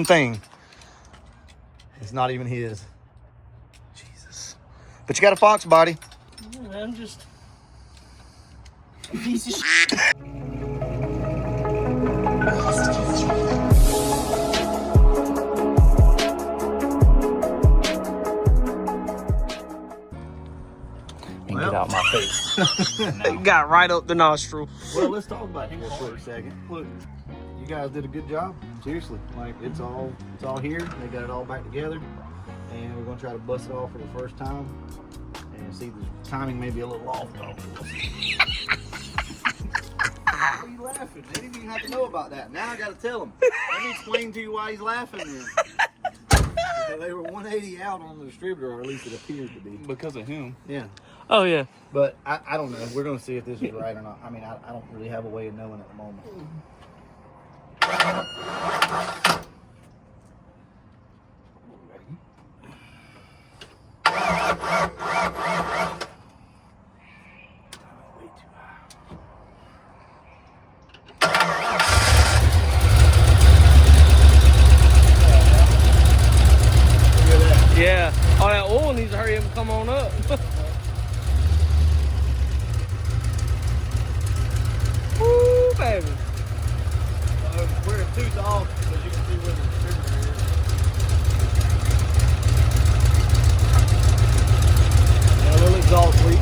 damn thing. It's not even his. Jesus. But you got a Foxbody. Yeah, I'm just a piece of shit. Well, get out my face. It got right up the nostril. Well, let's talk about this for a second. Look, you guys did a good job. Seriously, like it's all here. They got it all back together, and we're gonna try to bust it off for the first time and see the timing may be a little off though. Why are you laughing? They didn't even have to know about that. Now I gotta tell them. Let me explain to you why he's laughing then. So they were 180 out on the distributor, or at least it appeared to be. Because of him. Yeah. Oh, yeah. But I don't know. We're going to see if this is right or not. I mean, I don't really have a way of knowing at the moment. Yeah. All that oil needs to hurry up and come on up. Woo, baby. We're a tooth off because you can see where the distributor is. Yeah, a little exhaust leak.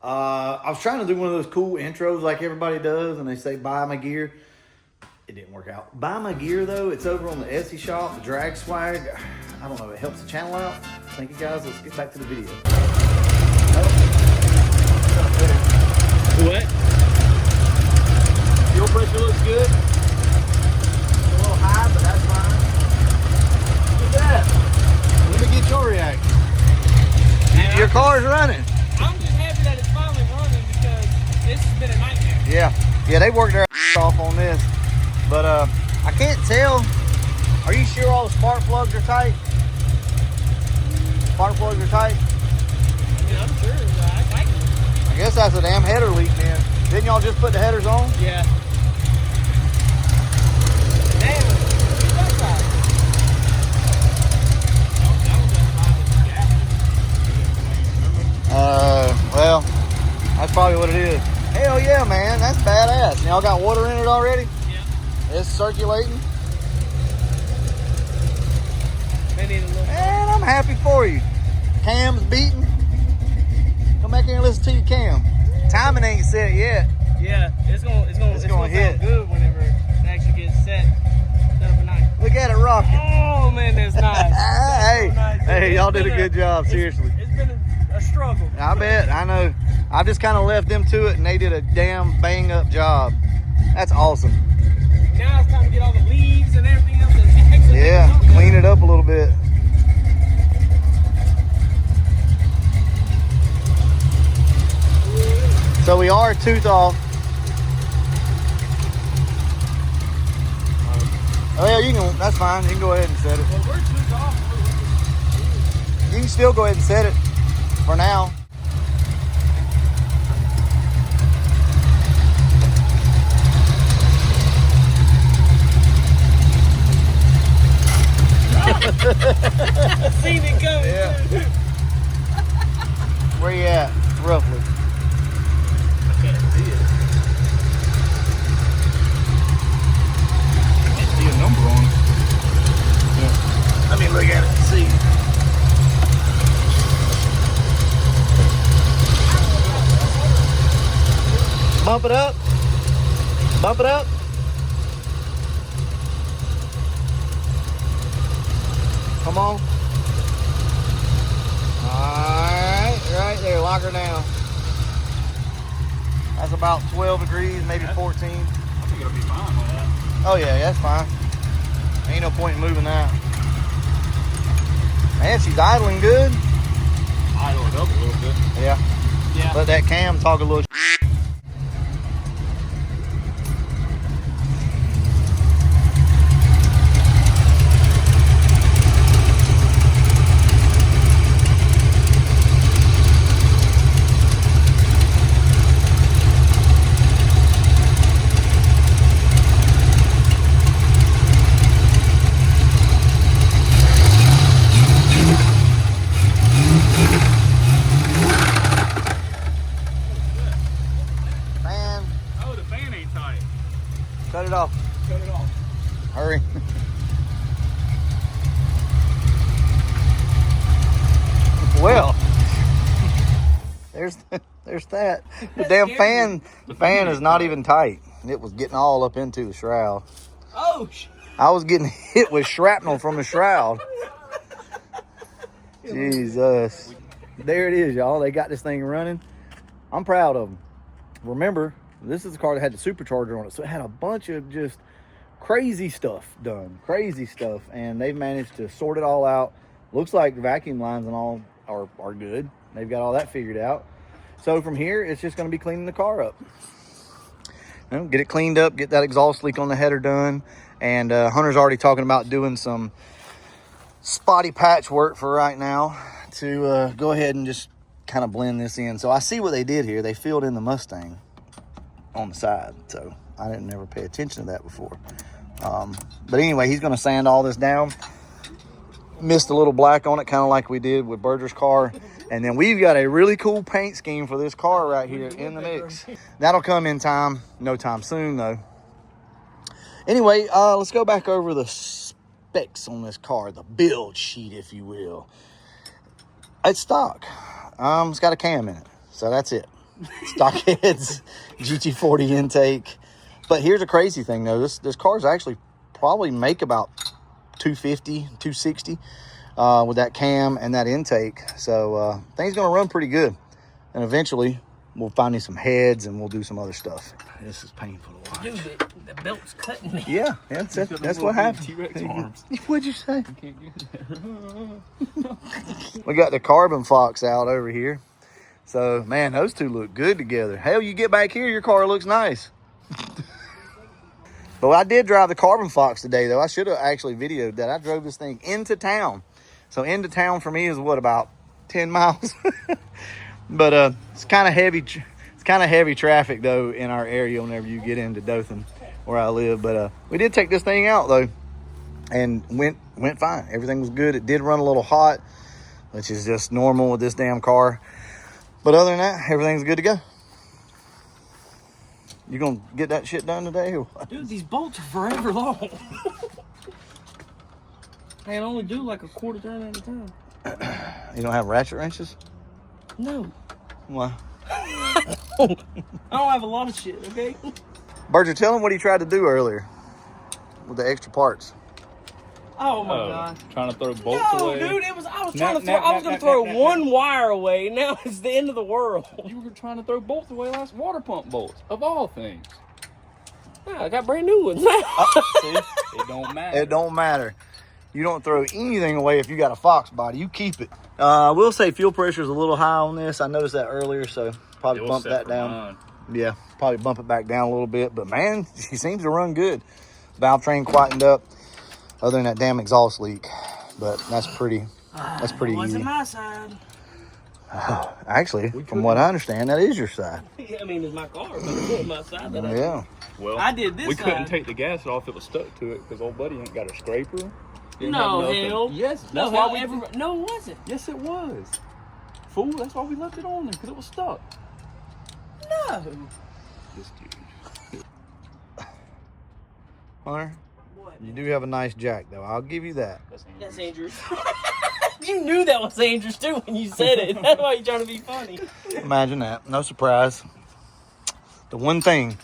I was trying to do one of those cool intros like everybody does, and they say buy my gear. It didn't work out. Buy my gear though, it's over on the Etsy shop, the drag swag. I don't know, it helps the channel out. Thank you guys. Let's get back to the video. What? Fuel pressure looks good. It's a little high, but that's fine. Look at that. Let me get your reaction. Your car's running. I'm just happy that it's finally running because this has been a nightmare. Yeah, they worked their off on this. But I can't tell. Are you sure all the spark plugs are tight? Spark plugs are tight? I mean, I'm sure. I guess that's a damn header leak then. Didn't y'all just put the headers on? Yeah. Damn. That's right. Well, that's probably what it is. Hell yeah, man. That's badass. And y'all got water in it already? Yeah. It's circulating? They need a little. Man, I'm happy for you. Cam's beating. Come back here and listen to your cam. Timing ain't set yet. Yeah, it's gonna hit. sound good whenever it actually gets set up at night. Look at it rocking. Oh man, that's nice. Hey, y'all did a good job, seriously. It's been a struggle. I bet, I know. I just kind of left them to it and they did a damn bang up job. That's awesome. Now it's time to get all the leaves and everything else. Yeah, clean it up a little bit. So we are a tooth off. Oh yeah, you can, that's fine. You can go ahead and set it. Well, we're tooth off. You can still go ahead and set it for now. Seen it coming. Yeah. Where you at, roughly? I can't see it. I can't see a number on it. Yeah. Let me look at it and see. Bump it up. Bump it up. Come on. Alright, right there, lock her down. That's about 12 degrees, maybe 14. I think it'll be fine on that. Oh yeah, that's fine. Ain't no point in moving that. Man, she's idling good. Idle it up a little bit. Yeah. Yeah. Let that cam talk a little. Cut it off. Cut it off. Hurry. Well, there's that. The damn fan. The fan is not even tight. It was getting all up into the shroud. Oh, I was getting hit with shrapnel from the shroud. Jesus. There it is, y'all. They got this thing running. I'm proud of them. Remember, this is the car that had the supercharger on it, so it had a bunch of just crazy stuff done. Crazy stuff. And they've managed to sort it all out. Looks like the vacuum lines and all are good. They've got all that figured out. So from here, it's just going to be cleaning the car up. You know, get it cleaned up, get that exhaust leak on the header done. And Hunter's already talking about doing some spotty patch work for right now to go ahead and just kind of blend this in. So I see what they did here. They filled in the Mustang on the side. So I didn't never pay attention to that before. But anyway, he's going to sand all this down. Missed a little black on it, kind of like we did with Berger's car. And then we've got a really cool paint scheme for this car right here in the mix. That'll come in time, no time soon though. Anyway, let's go back over the specs on this car, the build sheet, if you will. It's stock. It's got a cam in it, so that's it. Stock heads, GT40 intake. But here's a crazy thing though. This car's actually probably make about 250, 260 with that cam and that intake. So things gonna run pretty good. And eventually we'll find you some heads and we'll do some other stuff. This is painful to watch. Dude, the belt's cutting me. Yeah, that's what happened. T-Rex arms. What'd you say? We got the Carbon Fox out over here. So, man, those two look good together. Hell, you get back here, your car looks nice. But I did drive the Carbon Fox today, though. I should have actually videoed that. I drove this thing into town. So into town for me is what, about 10 miles? But it's kind of heavy. It's kind of heavy traffic though in our area whenever you get into Dothan, where I live. But we did take this thing out though, and went fine. Everything was good. It did run a little hot, which is just normal with this damn car. But other than that, everything's good to go. You gonna get that shit done today or what? Dude, these bolts are forever long. I can only do like a quarter turn at a time. You don't have ratchet wrenches? No. Why? I don't have a lot of shit, okay? Berger, tell him what he tried to do earlier with the extra parts. Oh my god. Trying to throw bolts away. No, dude, I was gonna throw one wire away, and now it's the end of the world. You were trying to throw bolts away last, water pump bolts, of all things. Yeah, I got brand new ones. See? It don't matter. It don't matter. You don't throw anything away if you got a Foxbody. You keep it. I will say fuel pressure is a little high on this. I noticed that earlier, so probably bump that down. Yeah, probably bump it back down a little bit. But man, she seems to run good. Valve train quietened up, other than that damn exhaust leak. But that's pretty. That's pretty easy. Wasn't my side. Actually, from what I understand, that is your side. Yeah, I mean, it's my car, but it wasn't my side. Yeah. Well, I did this we side. couldn't take the gas off if it was stuck to it because old buddy ain't got a scraper. Didn't have No, nothing. hell. Yes, No, that's why hell, no, it wasn't. Yes, it was. Fool, that's why we left it on there because it was stuck. No. This dude. Hunter, What? you do have a nice jack, though. I'll give you that. That's Andrews. You knew that was Andrews too when you said it. That's why you're trying to be funny. Imagine that. No surprise. The one thing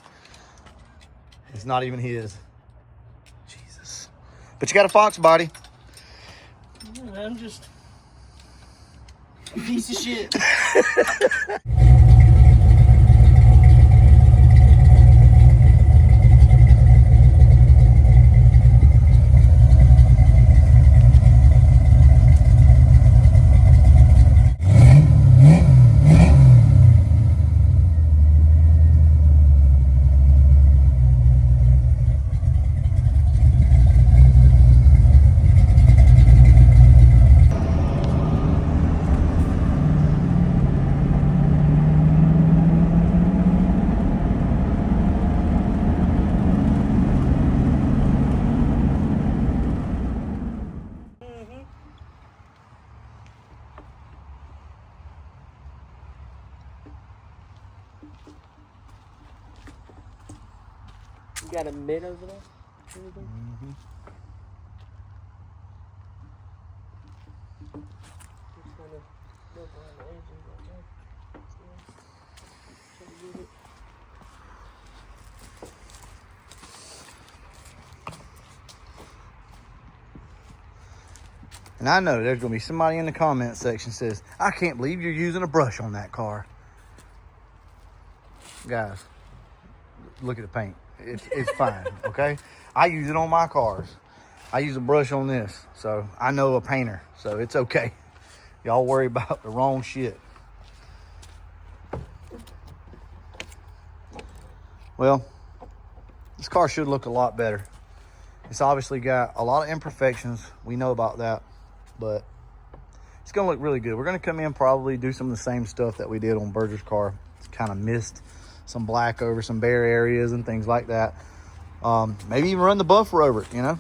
is not even his. Jesus. But you got a Foxbody. I'm just a piece of shit. You got a mitt over there? Anything? Mm-hmm. Just kind of look around the edges like that. Try to get it. And I know there's gonna be somebody in the comment section says, I can't believe you're using a brush on that car. Guys, look at the paint. It's fine, okay? I use it on my cars. I use a brush on this, so I know a painter, so it's okay. Y'all worry about the wrong shit. Well, this car should look a lot better. It's obviously got a lot of imperfections. We know about that, but it's gonna look really good. We're gonna come in, probably do some of the same stuff that we did on Berger's car. It's kind of mist some black over some bare areas and things like that. Maybe even run the buffer over it, you know?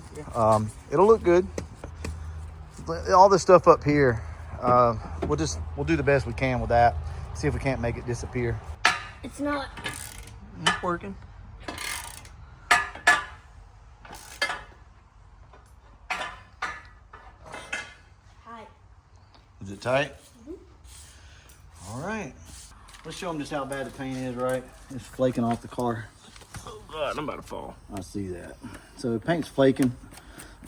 It'll look good. All this stuff up here, we'll do the best we can with that. See if we can't make it disappear. It's not. It's working. Hi. Is it tight? Mm-hmm. All right. Let's show them just how bad the paint is, right? It's flaking off the car. Oh God, I'm about to fall. I see that. So the paint's flaking.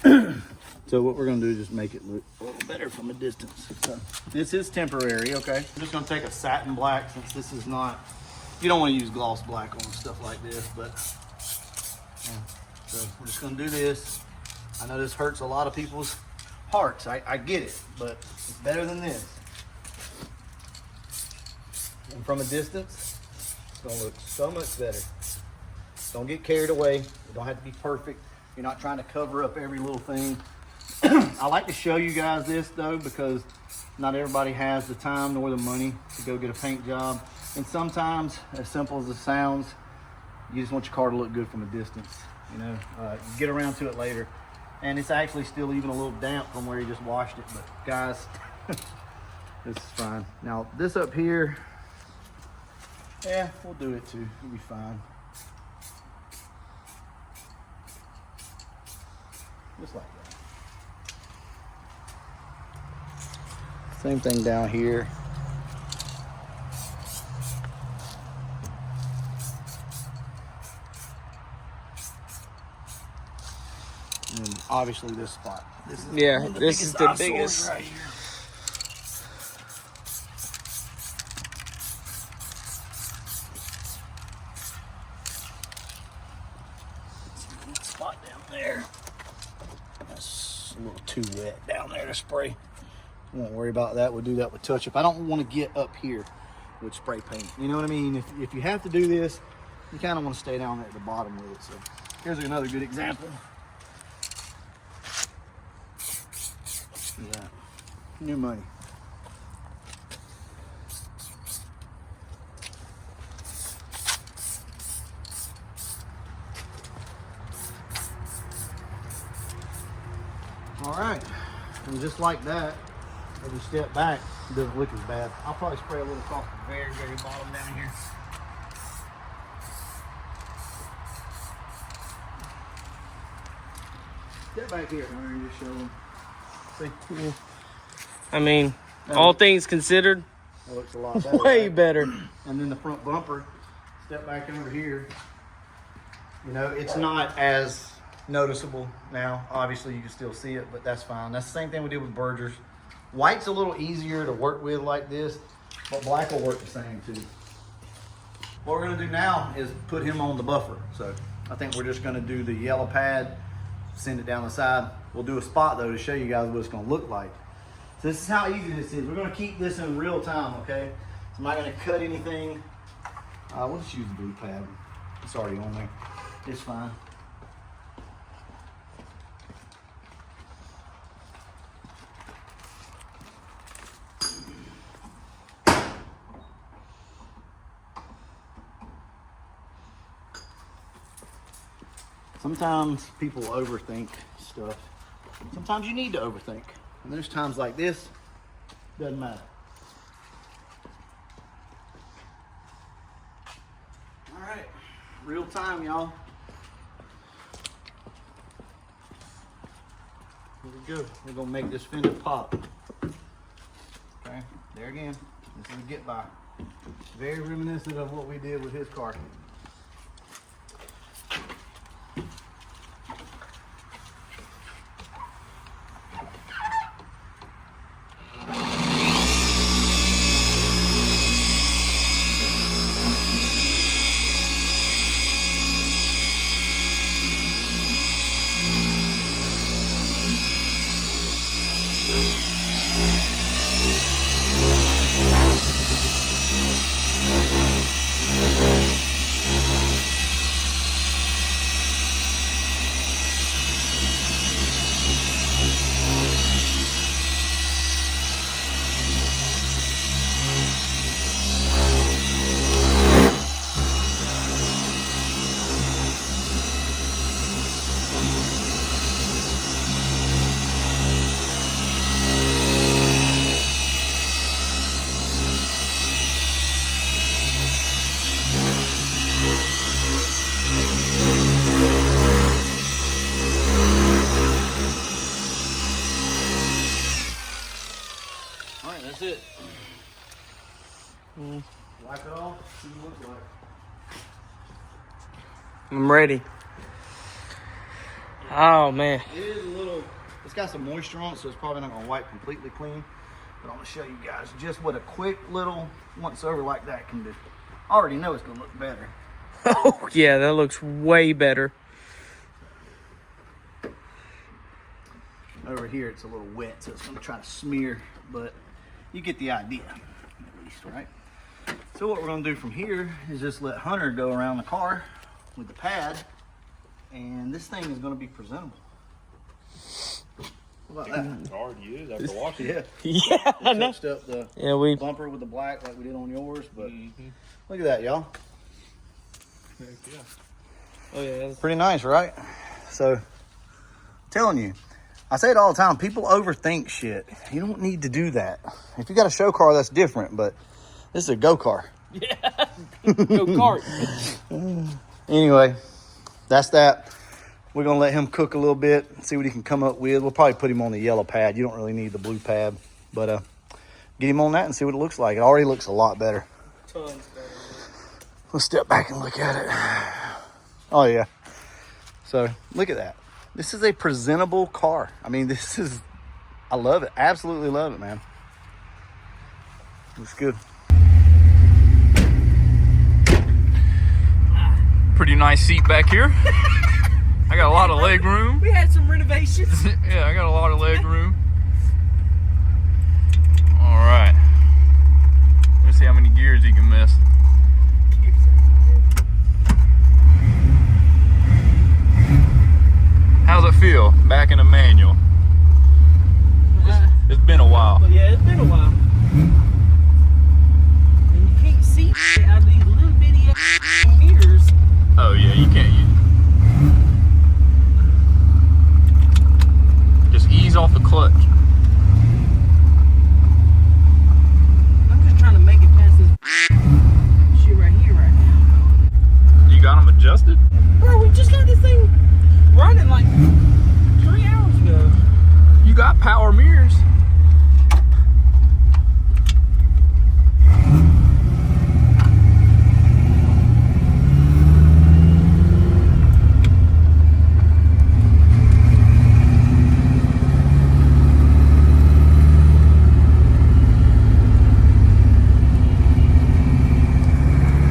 So what we're gonna do is just make it look a little better from a distance. So this is temporary, okay? I'm just gonna take a satin black, since this is not, you don't wanna use gloss black on stuff like this, but yeah. So we're just gonna do this. I know this hurts a lot of people's hearts. I get it, but it's better than this. And from a distance, it's gonna look so much better. Don't get carried away. You don't have to be perfect. You're not trying to cover up every little thing. I like to show you guys this though, because not everybody has the time nor the money to go get a paint job. And sometimes, as simple as it sounds, you just want your car to look good from a distance. You know, you get around to it later. And it's actually still even a little damp from where you just washed it. But guys, this is fine. Now this up here, yeah, we'll do it too. It'll be fine. Just like that. Same thing down here. And then obviously this spot. This is Yeah, one of this is the eyesores biggest. right here. Spot down there. That's a little too wet down there to spray. Won't worry about that. We'll do that with touch-up. I don't want to get up here with spray paint. You know what I mean? If you have to do this, you kind of want to stay down there at the bottom with it. So here's another good example. Look at that. New money. All right, and just like that, if you step back, it doesn't look as bad. I'll probably spray a little across the very, very bottom down here. Step back here. All right, just show them. See? I mean, all things considered, That looks a lot better. way right? better. And then the front bumper, step back over here. You know, it's not as noticeable now. Obviously, you can still see it, but that's fine. That's the same thing we did with Berger's. White's a little easier to work with like this, but black will work the same too. What we're gonna do now is put him on the buffer. So I think we're just gonna do the yellow pad, send it down the side. We'll do a spot though to show you guys what it's gonna look like. So this is how easy this is. We're gonna keep this in real time, okay? So I'm not gonna cut anything. We'll just use the blue pad. It's already on there. It's fine. Sometimes people overthink stuff. Sometimes you need to overthink. And there's times like this, doesn't matter. All right, real time, y'all. Here we go. We're gonna make this fender pop. Okay, there again. This is a get by. Very reminiscent of what we did with his car. Alright, that's it. Wipe it off, see what it looks like. I'm ready. Oh man. It is a little, it's got some moisture on it, so it's probably not gonna wipe completely clean. But I'm gonna show you guys just what a quick little once over like that can do. I already know it's gonna look better. Oh yeah, that looks way better. Over here it's a little wet, so it's gonna try to smear, but you get the idea, at least, right? So what we're gonna do from here is just let Hunter go around the car with the pad, and this thing is gonna be presentable. What about that? It already is after washing Yeah. it. Yeah, I We know. touched up the Yeah, we. bumper with the black like we did on yours, but look at that, y'all. Heck yeah. Oh yeah. That's... Pretty nice, right? So, telling you, I say it all the time, people overthink shit. You don't need to do that. If you got a show car, that's different, but this is a go-car. Yeah. Go kart. Anyway, that's that. We're going to let him cook a little bit, see what he can come up with. We'll probably put him on the yellow pad. You don't really need the blue pad, but get him on that and see what it looks like. It already looks a lot better. Tons better. Let's step back and look at it. Oh, yeah. So, look at that. This is a presentable car. I mean, this is, I love it. Absolutely love it, man. Looks good. Pretty nice seat back here. I got a lot of leg room. We had some renovations. Yeah, I got a lot of leg room. All right. Let's see how many gears you can miss. How's it feel back in a manual? It's been a while. Yeah, it's been a while. And you can't see shit out of these little bitty mirrors. Oh yeah, you can't use. Just ease off the clutch. I'm just trying to make it past this shit right here right now. You got them adjusted? Bro, we just got this thing running like 3 hours ago. You got power mirrors.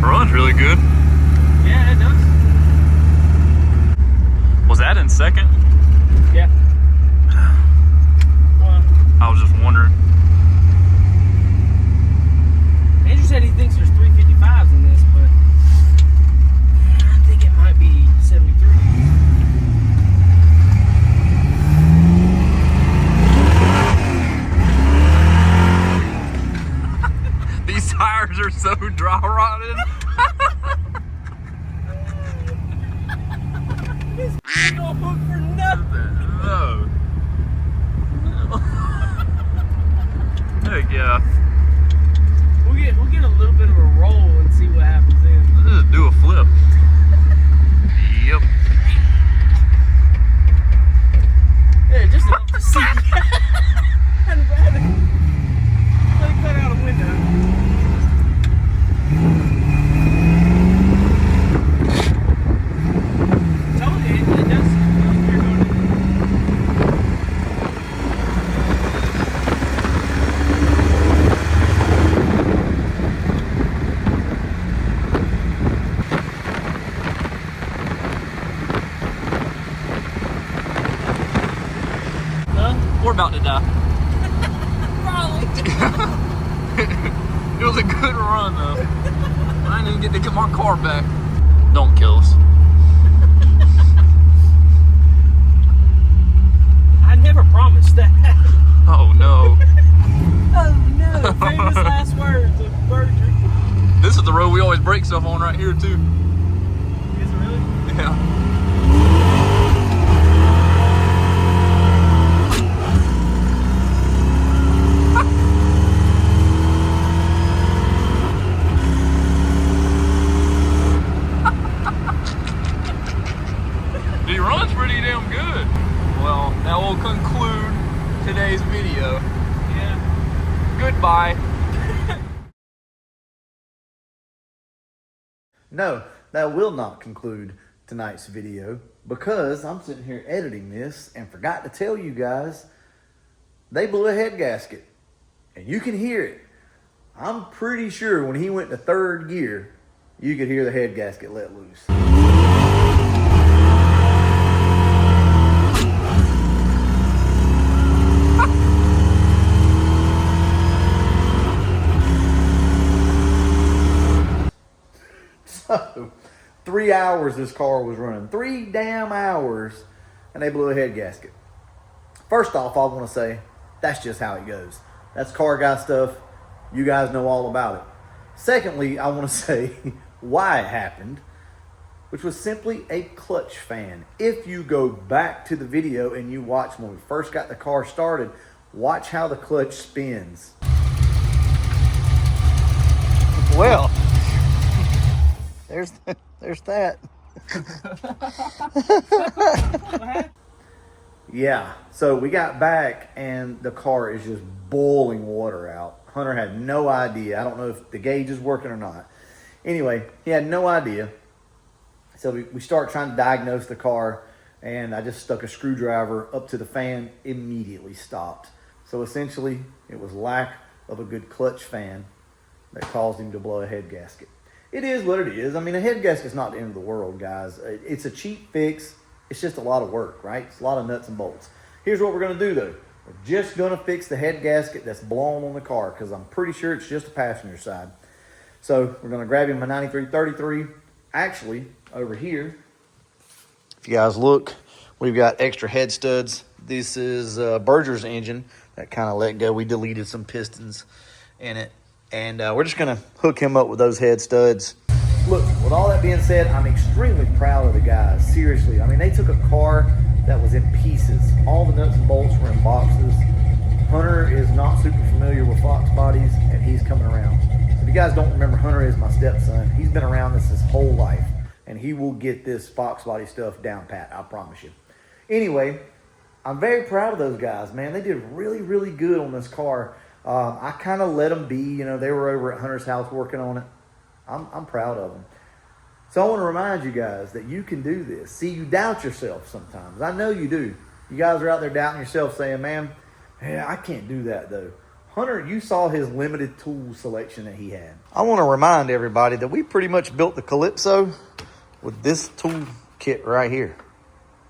Runs really good. Yeah, it does. Was that in second? Yeah. Well, I was just wondering. Andrew said he thinks there's 355s in this, but I think it might be 73. These tires are so dry rotted. This don't hook for nothing. No. Heck yeah. We'll get a little bit of a roll and see what happens then. Let's just do a flip. Yep. Yeah, just enough to we're about to die. Probably. It was a good run though. I didn't even get to get my car back. Don't kill us. I never promised that. Oh no. Oh no. Famous last words of Berger. This is the road we always break stuff on right here too. Is it really? Yeah. He runs pretty damn good. Well, that will conclude today's video. Yeah. Goodbye. No, that will not conclude tonight's video because I'm sitting here editing this and forgot to tell you guys they blew a head gasket and you can hear it. I'm pretty sure when he went to third gear, you could hear the head gasket let loose. So, 3 hours this car was running. 3 damn hours, and they blew a head gasket. First off, I want to say, that's just how it goes. That's car guy stuff. You guys know all about it. Secondly, I want to say why it happened, which was simply a clutch fan. If you go back to the video and you watch when we first got the car started, watch how the clutch spins. Well, there's that. Yeah, so we got back and the car is just boiling water out. Hunter had no idea. I don't know if the gauge is working or not. Anyway, he had no idea. So we start trying to diagnose the car, and I just stuck a screwdriver up to the fan, immediately stopped. So essentially, it was lack of a good clutch fan that caused him to blow a head gasket. It is what it is. I mean, a head gasket's not the end of the world, guys. It's a cheap fix. It's just a lot of work, right? It's a lot of nuts and bolts. Here's what we're going to do, though. We're just going to fix the head gasket that's blown on the car because I'm pretty sure it's just the passenger side. So we're going to grab him a 9333. Actually, over here, if you guys look, we've got extra head studs. This is Berger's engine that kind of let go. We deleted some pistons in it. And we're just going to hook him up with those head studs. Look, with all that being said, I'm extremely proud of the guys. Seriously. I mean, they took a car that was in pieces. All the nuts and bolts were in boxes. Hunter is not super familiar with Foxbodies, and he's coming around. If you guys don't remember, Hunter is my stepson. He's been around this his whole life, and he will get this Foxbody stuff down pat, I promise you. Anyway, I'm very proud of those guys, man. They did really, really good on this car. I kind of let them be. You know, they were over at Hunter's house working on it. I'm proud of them. So I want to remind you guys that you can do this. See, you doubt yourself sometimes. I know you do. You guys are out there doubting yourself saying, man, yeah, I can't do that though. Hunter, you saw his limited tool selection that he had. I want to remind everybody that we pretty much built the Calypso with this tool kit right here.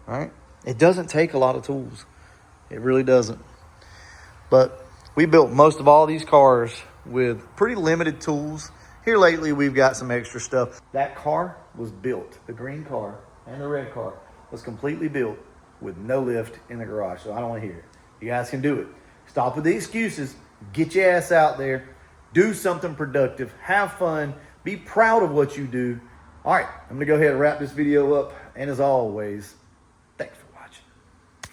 All right? It doesn't take a lot of tools. It really doesn't. But we built most of all these cars with pretty limited tools. Here lately, we've got some extra stuff. That car was built, the green car and the red car was completely built with no lift in the garage. So I don't want to hear it. You guys can do it. Stop with the excuses. Get your ass out there. Do something productive. Have fun. Be proud of what you do. All right, I'm going to go ahead and wrap this video up. And as always,